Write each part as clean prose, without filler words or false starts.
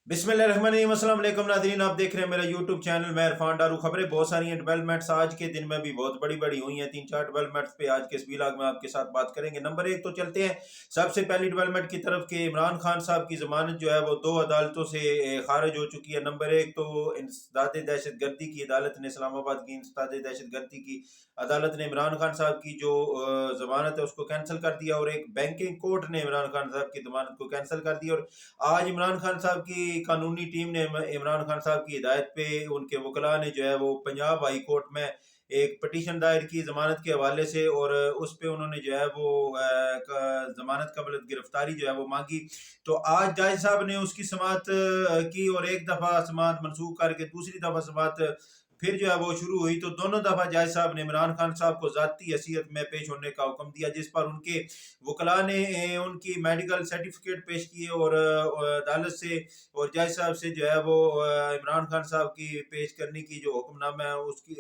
बिस्मिल्लाहिर्रहमानिर्रहीम। अस्सलाम वालेकुम नाज़रीन, आप देख रहे हैं मेरा यूट्यूब चैनल। मैं इरफान डारू। खबरें बहुत सारी हैं, डेवलपमेंट्स आज के दिन में भी बहुत बड़ी बड़ी हुई हैं। तीन चार डेवलपमेंट्स पे आज के इस व्लॉग में आपके साथ बात करेंगे। नंबर एक तो चलते हैं सबसे पहली डेवलपमेंट की तरफ के इमरान खान साहब की जमानत जो है वो दो अदालतों से खारिज हो चुकी है। नंबर एक तो इंसदाद दहशत गर्दी की अदालत ने, इस्लामाबाद की इंसदाद दहशत गर्दी की अदालत ने इमरान खान साहब की जो जमानत है उसको कैंसिल कर दिया, और एक बैंकिंग कोर्ट ने इमरान खान साहब की जमानत को कैंसिल कर दिया। और आज इमरान खान साहब की कानूनी टीम ने इमरान खान साहब की हिदायत पे उनके वकला ने जो है वो पंजाब हाई कोर्ट में एक पटिशन दायर की जमानत के हवाले से, और उस पे उन्होंने जो है वो जमानत कबल गिरफ्तारी जो है वो मांगी। तो आज जज साहब ने उसकी समाअत की, और एक दफ़ा समाअत मनसूख करके दूसरी दफ़ा समाअत फिर जो है वो शुरू हुई। तो दोनों दफ़ा जज साहब ने इमरान खान साहब को ज़ाती हैसियत में पेश होने का हुक्म दिया, जिस पर उनके वकला ने उनकी मेडिकल सर्टिफिकेट पेश किए, और अदालत से और जज साहब से जो है वो इमरान खान साहब की पेश करने की जो हुक्मनामा है उसकी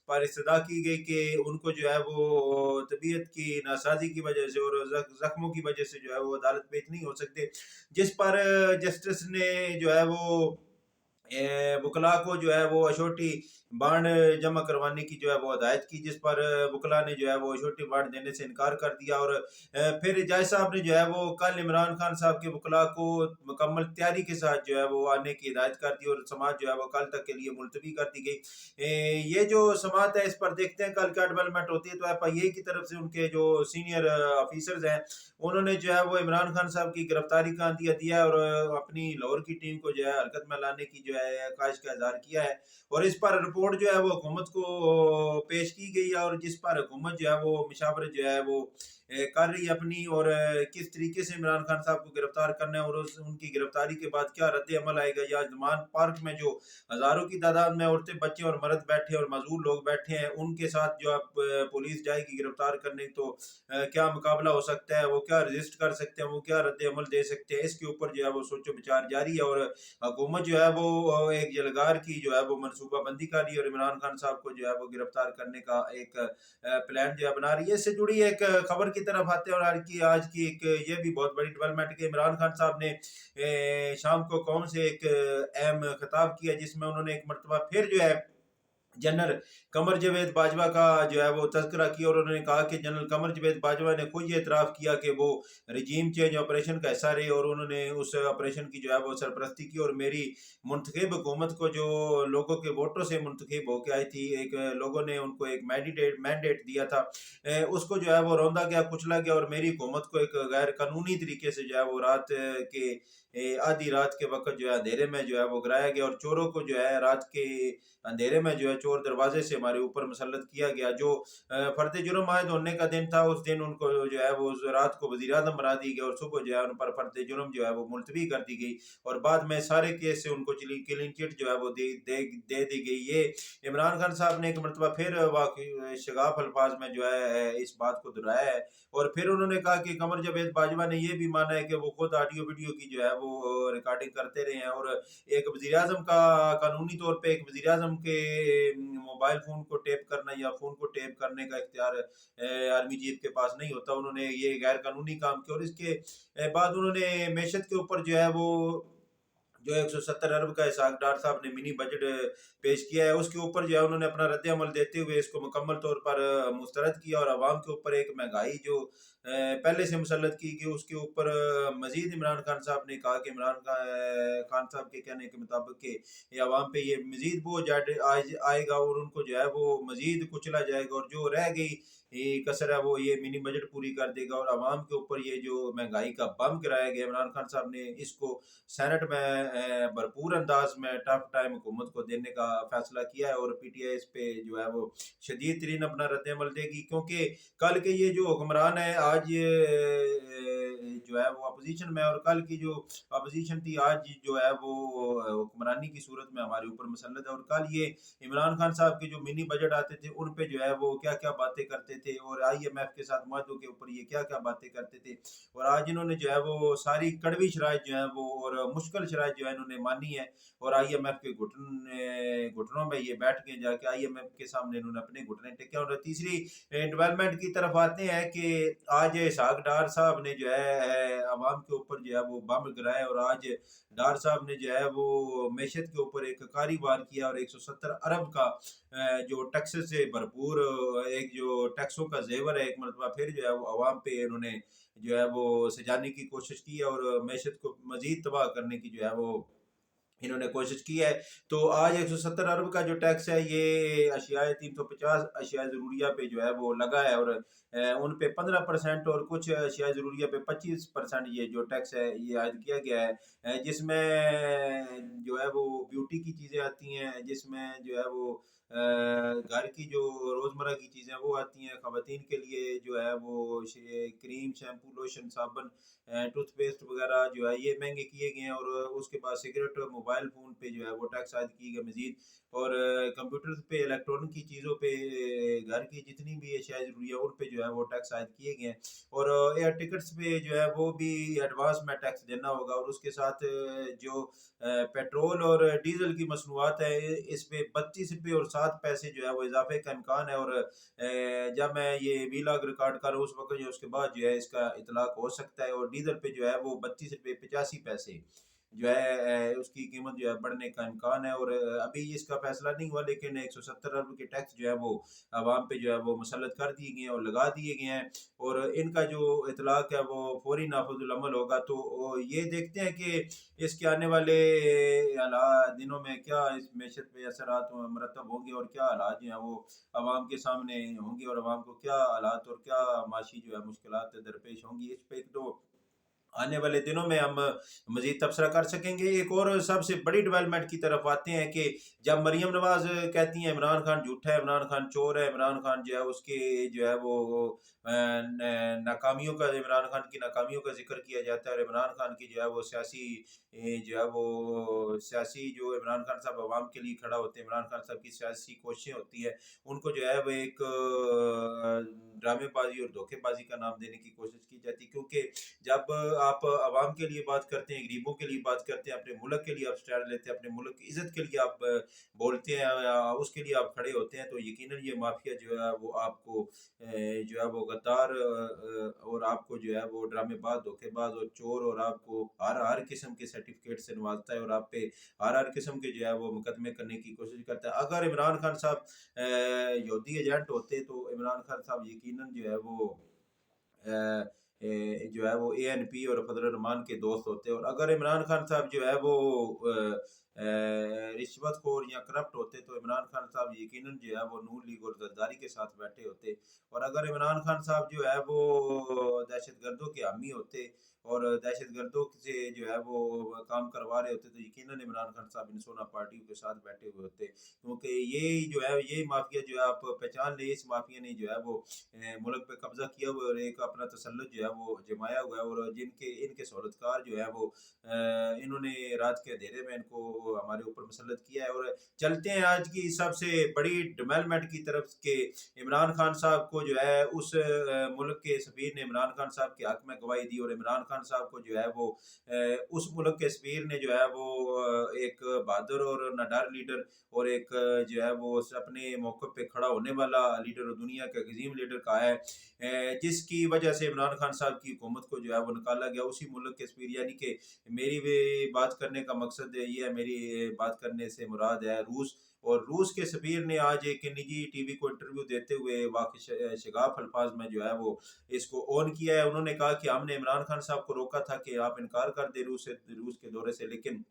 पर इस्तदा की गई कि उनको जो है वो तबीयत की नासाजी की वजह से और जख्मों की वजह से जो है वो अदालत पेश नहीं हो सकते। जिस पर जस्टिस ने जो है वो वकला को जो है वो अशोटी बांड जमा करवाने की जो है वो हदायत की, जिस पर वकला ने जो है वो अशोटी बांड देने से इनकार कर दिया। और फिर जज साहब ने जो है वो कल इमरान खान साहब के वकला को मुकम्मल तैयारी के साथ जो है वो आने की हिदायत कर दी, और समात जो है वो कल तक के लिए मुलतवी कर दी गई। ये जो समात है इस पर देखते हैं कल क्या डेवलपमेंट होती है। तो FIA की तरफ से उनके जो सीनियर ऑफिसर्स हैं उन्होंने जो है वो इमरान खान साहब की गिरफ्तारी का अंदिया दिया है, और अपनी लाहौर की टीम को जो है हरकत में लाने की जो है ख्वाहिश का इजहार किया है। और इस पर रिपोर्ट जो है वो हुकूमत को पेश की गई है, और जिस पर हुकूमत जो है वो मशावरत जो है वो कर रही है अपनी, और किस तरीके से इमरान खान साहब को गिरफ्तार करना है, और उनकी गिरफ्तारी के बाद क्या रद्द अमल आएगा। या जमान पार्क में जो हजारों की तादाद में औरतें, बच्चे और मर्द बैठे और मजदूर लोग बैठे हैं, उनके साथ जो अब पुलिस जाएगी गिरफ्तार करने, तो क्या मुकाबला हो सकता है, वो क्या रजिस्ट कर सकते हैं, वो क्या रद्द अमल दे सकते हैं, इसके ऊपर जो है वो सोचो विचार जारी है। और हुकूमत जो है वो एक जलगार की जो है वो मनसूबा बंदी कर रही है, और इमरान खान साहब को जो है वो गिरफ्तार करने का एक प्लान जो है बना रही है। इससे जुड़ी एक खबर की तरफ आते हैं, और आज की एक ये भी बहुत बड़ी डेवलपमेंट के इमरान खान साहब ने शाम को कौम से एक अहम खिताब किया, जिसमें उन्होंने एक मरतबा फिर जो है जनरल कमर जावेद बाजवा का जो है वो तस्करा किया, और उन्होंने कहा कि जनरल कमर जावेद बाजवा ने खुद ये इतराफ़ किया कि वो रजीम चेंज ऑपरेशन का हिस्सा रहे, और उन्होंने उस ऑपरेशन की जो है वो सरपरस्ती की। और मेरी मुंतखब हुकूमत को जो लोगों के वोटों से मुंतखब होकर आई थी, एक लोगों ने उनको एक मैंडेट दिया था, उसको जो है वो रौंदा गया, कुचला गया, और मेरी हुकूमत को एक गैर कानूनी तरीके से जो है वो रात के आधी रात के वक्त जो है अंधेरे में जो है वो गिराया गया, और चोरों को जो है रात के अंधेरे में जो है चोर दरवाजे से हमारे ऊपर मुसल्लत किया गया। जो फर्द जुर्म आयद होने का दिन था, उस दिन उनको जो है वो रात को वज़ीर आज़म बना दी गई, और सुबह जो है उन पर फर्द जुर्म जो है वो मुलतवी कर दी गई, और बाद में सारे केस से उनको क्लीन चिट जो है वो दे दी गई। ये इमरान खान साहब ने एक मरतबा फिर शगाफ अल्फाज में जो है इस बात को दोहराया है, और फिर उन्होंने कहा कि कमर जावेद बाजवा ने यह भी माना है कि वो खुद ऑडियो वीडियो की जो है वो रिकॉर्डिंग करते रहे हैं, और एक वज़ीर आज़म का कानूनी तौर पे एक वज़ीर आज़म के मोबाइल फ़ोन को टेप करना या फ़ोन को टेप करने का इख्तियार आर्मी चीफ के पास नहीं होता। उन्होंने ये गैर कानूनी काम किया, और इसके बाद उन्होंने मैशत के ऊपर जो है वो जो 170 अरब का इसहाक डार साहब ने मिनी बजट पेश किया है, उसके ऊपर जो है उन्होंने अपना रद्द अमल देते हुए इसको मुकम्मल तौर पर मुस्तरद किया, और आवाम के ऊपर एक महंगाई जो पहले से मुसल्लत की गई उसके ऊपर मजीद इमरान खान साहब ने कहा कि खान साहब के कहने के मुताबिक कि ये आवाम पे ये मजीद बोझ आएगा, और उनको जो है वो मजीद कुचला जाएगा, और जो रह गई ये कसर है वो ये मिनी बजट पूरी कर देगा। और आवाम के ऊपर ये जो महंगाई का बम गिराया गया, इमरान खान साहब ने इसको सेनेट में भरपूर अंदाज में टफ टाइम हुकूमत को देने का फैसला किया है, और PTI इस पे जो है वो शदीद तरीन अपना रद्द अमल देगी, क्योंकि कल के ये जो हुक्मरान है आज जो है वो अपोजिशन में, और कल की जो अपोजिशन थी आज जो है वो हुक्मरानी की सूरत में हमारे ऊपर मुसल्लत है। और कल ये इमरान खान साहब के जो मिनी बजट आते थे उन पे जो है वो क्या क्या बातें करते थे, और IMF के साथ मुआहदों के ऊपर ये क्या क्या बातें करते थे, और आज इन्होंने जो है वो सारी कड़वी शराइत जो है वो और मुश्किल शराइत जो है इन्होंने मानी है और IMF के घुटनों में ये बैठ गए, जाके IMF के सामने इन्होंने अपने घुटने टेके। और तीसरी डेवलपमेंट की तरफ आते हैं कि आज इसहाक डार साहब ने जो है अवाम के ऊपर जो है वो बम गिराए, और आज डार साहब ने जो है वो मैशत के ऊपर एक कारोबार किया और 170 अरब का जो टैक्स से भरपूर एक जो टैक्सों का जेवर है, एक मरतबा फिर जो है वो अवाम पे इन्होंने जो है वो सजाने की कोशिश की है और मैशत को मजीद तबाह करने की जो है वो इन्होंने कोशिश की है। तो आज 170 अरब का जो टैक्स है ये अशियाए 350 अशियाए ज़रूरिया पे जो है वो लगा है, और उन पे 15% और कुछ अशियाए ज़रूरिया पे 25% ये जो टैक्स है ये आयद किया गया है, जिसमें जो है वो ब्यूटी की चीज़ें आती हैं, जिसमें जो है वो घर की जो रोज़मर्रा की चीज़ें वो आती हैं। ख़वातीन के लिए जो है वो क्रीम, शैम्पू, लोशन, साबुन, टूथपेस्ट वगैरह जो है ये महंगे किए गए हैं, और उसके बाद सिगरेट और मोबाइल फ़ोन पे जो है वो टैक्स आयद की गई मज़ीद, और कंप्यूटर पे, इलेक्ट्रॉनिक की चीज़ों पे, घर की जितनी भी अशिया ज़रूरी है उन पे जो है वो टैक्स आयद किए गए हैं, और एयर टिकट्स पे जो है वो भी एडवांस में टैक्स देना होगा, और उसके साथ जो पेट्रोल और डीजल की मसनूआत है इस पे 32 रुपये और 7 पैसे जो है वो इजाफे का इम्कान है, और जब मैं ये वीलॉग रिकॉर्ड कर रहा हूँ उस वक्त जो उसके बाद जो है इसका इतलाक हो सकता है, और डीजल पे जो है वो 32 रुपये 85 पैसे जो है उसकी कीमत जो है बढ़ने का इम्कान है, और अभी इसका फैसला नहीं हुआ, लेकिन 170 अरब के टैक्स जो है वो आवाम पे जो है वो मुसल्लत कर दिए गए हैं और लगा दिए गए हैं, और इनका जो इतलाक है वो फौरी नाफिजुल अमल होगा। तो ये देखते हैं कि इसके आने वाले दिनों में क्या इस मैशत पे असरात मरतब होंगे, और क्या हालात जो हैं वो आवाम के सामने होंगे, और आवाम को क्या हालात और क्या माशी जो है मुश्किलात दरपेश होंगी, इस पे एक तो आने वाले दिनों में हम मजीद तबसरा कर सकेंगे। एक और सबसे बड़ी डेवलपमेंट की तरफ आते हैं कि जब मरीम नवाज कहती हैं इमरान खान झूठा है, इमरान खान चोर है, इमरान खान जो है उसके जो है वो नाकामियों का, इमरान खान की नाकामियों का जिक्र किया जाता है, और इमरान खान की जो है वो सियासी जो है वो सियासी जो इमरान खान साहब अवाम के लिए खड़ा होते हैं, इमरान खान साहब की सियासी कोशिशें होती है, उनको जो है वो एक ड्रामेबाजी और धोखेबाजी का नाम देने की कोशिश की जाती है, क्योंकि जब आप आवाम के लिए बात करते हैं, गरीबों के लिए बात करते हैं, अपने मुल्क के लिए आप स्टैंड लेते हैं, अपने मुल्क की इज्जत के लिए आप बोलते हैं या उसके लिए आप खड़े होते हैं, तो यकीनन ये माफिया जो है वो आपको जो है वो गद्दार और आपको जो है वो ड्रामेबाज, धोखेबाज और चोर, और आपको हर हर किस्म के सर्टिफिकेट से नवाजता है, और आप पे हर हर किस्म के जो है वो मुकदमे करने की कोशिश करता है। अगर इमरान खान साहब यहूदी एजेंट होते तो इमरान खान साहब यकीनन जो है वो जो है वो ANP और फजल रहमान के दोस्त होते, और अगर इमरान खान साहब जो है वो रिश्वतखोर या करप्ट होते तो इमरान खान साहब यकीनन जो है वो नून लीग और जरदारी के साथ बैठे होते, और अगर इमरान खान साहब जो है वो दहशत गर्दों के हामी होते और दहशत गर्दों से जो है वो काम करवा रहे होते, तो यकीनन इमरान खान साहब इन सोना पार्टियों के साथ बैठे हुए होते, क्योंकि ये जो है ये माफिया जो है आप पहचान ले, इस माफिया ने जो है वो मुल्क पे कब्जा किया हुआ है और एक अपना तसल्लुत जो है वो जमाया हुआ है, और जिनके इनके सहूलतकार जो है वो इन्होंने रात के अंधेरे में इनको हमारे ऊपर मुसल्लत किया है। और चलते हैं आज की सबसे बड़ी डेवलपमेंट की तरफ के इमरान खान साहब को जो है उस मुल्क के सफीर ने इमरान खान साहब के हक में गवाही दी, और इमरान खान साहब को जो है वो उस मुल्क के सफीर ने जो है वो एक बहादुर और नडार लीडर और एक जो है वो अपने मौके पे खड़ा होने वाला लीडर और दुनिया का अजीम लीडर कहा है, जिसकी वजह से इमरान खान साहब की हुकूमत को जो है वो निकाला गया उसी मुल्क के सफीर, यानी कि मेरी भी बात करने का मकसद ये है, मेरी बात करने से मुराद है रूस, और रूस के सफीर ने आज एक निजी टीवी को इंटरव्यू देते हुए वाकई शगाफ अल्फाज में जो है वो इसको ऑन किया है। उन्होंने कहा कि हमने इमरान खान साहब को रोका था कि आप इनकार कर दे रूस के दौरे से, लेकिन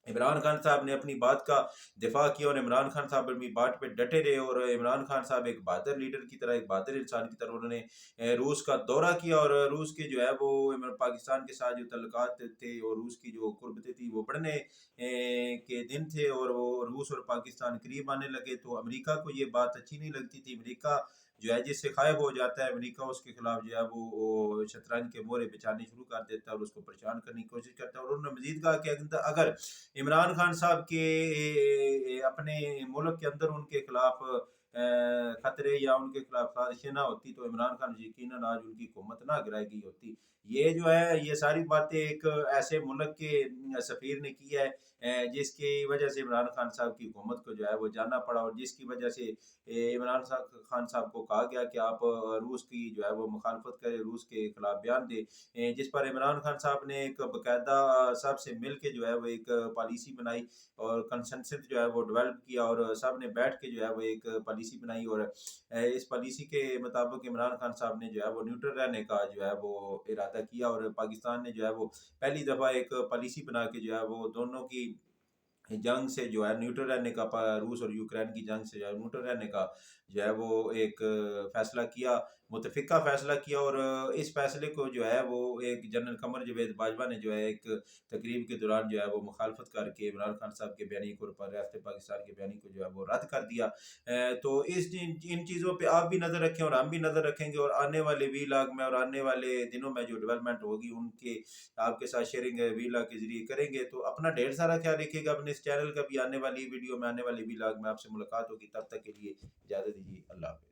इमरान खान साहब ने अपनी बात का दिफा किया, और इमरान खान साहब अपनी बात पे डटे रहे, और इमरान खान साहब एक बहादुर लीडर की तरह, एक बहादुर इंसान की तरह उन्होंने रूस का दौरा किया, और रूस के जो है वो पाकिस्तान के साथ जो तल्लुकात थे और रूस की जो कुर्बतें थी वो बढ़ने के दिन थे, और वो रूस और पाकिस्तान करीब आने लगे, तो अमेरिका को ये बात अच्छी नहीं लगती थी। अमेरिका जो है जिससे खायब हो जाता है, अमेरिका उसके खिलाफ जो है वो शतरंज के मोहरे बिछाने शुरू कर देता है और उसको परेशान करने की कोशिश करता है, और उन्होंने मजीद कहा कि अगर इमरान खान साहब के अपने मुल्क के अंदर उनके खिलाफ खतरे या उनके खिलाफ साजिशें ना होती तो इमरान खान यकीनन आज उनकी हुकूमत ना गिराई गई होती। ये जो है ये सारी बातें एक ऐसे मुल्क के सफ़ीर ने की है जिसकी वजह से इमरान खान साहब की हुकूमत को जो है वो जाना पड़ा, और जिसकी वजह से इमरान खान साहब को कहा गया कि आप रूस की जो है वो मुखालफत करें, रूस के खिलाफ बयान दें, जिस पर इमरान खान साहब ने एक बाकायदा सब से मिल के जो है वो एक पॉलिसी बनाई और कंसेंसस जो है वो डेवलप किया, और सब ने बैठ के जो है वो एक पॉलिसी बनाई, और इस पॉलिसी के मुताबिक इमरान खान साहब ने जो है वो न्यूट्रल रहने का जो है वो इरादा किया, और पाकिस्तान ने जो है वो पहली दफ़ा एक पॉलिसी बना के जो है वो दोनों की जंग से जो है न्यूट्रल रहने का, रूस और यूक्रेन की जंग से जो है न्यूट्रल रहने का जो है वो एक फैसला किया, मुतफिका फैसला किया। और इस फैसले को जो है वो एक जनरल कमर जावेद बाजवा ने जो है एक तकरीब के दौरान जो है वो मुखालफत करके इमरान खान साहब के बयानी को, रियासत पाकिस्तान के बयानी को जो है वो रद्द कर दिया। तो इन चीज़ों पे आप भी नज़र रखें और हम भी नज़र रखेंगे, और आने वाले वीलॉग में और आने वाले दिनों में जो डेवलपमेंट होगी उनके आपके साथ शेयरिंग वीलॉग के जरिए करेंगे। तो अपना ढेर सारा ख्याल रखिएगा, अपने इस चैनल का भी आने वाली वीडियो में, आने वाली वीलॉग में आपसे मुलाकात होगी। तब तक के लिए इजाज़त दीजिए, अल्लाह हाफ़िज़।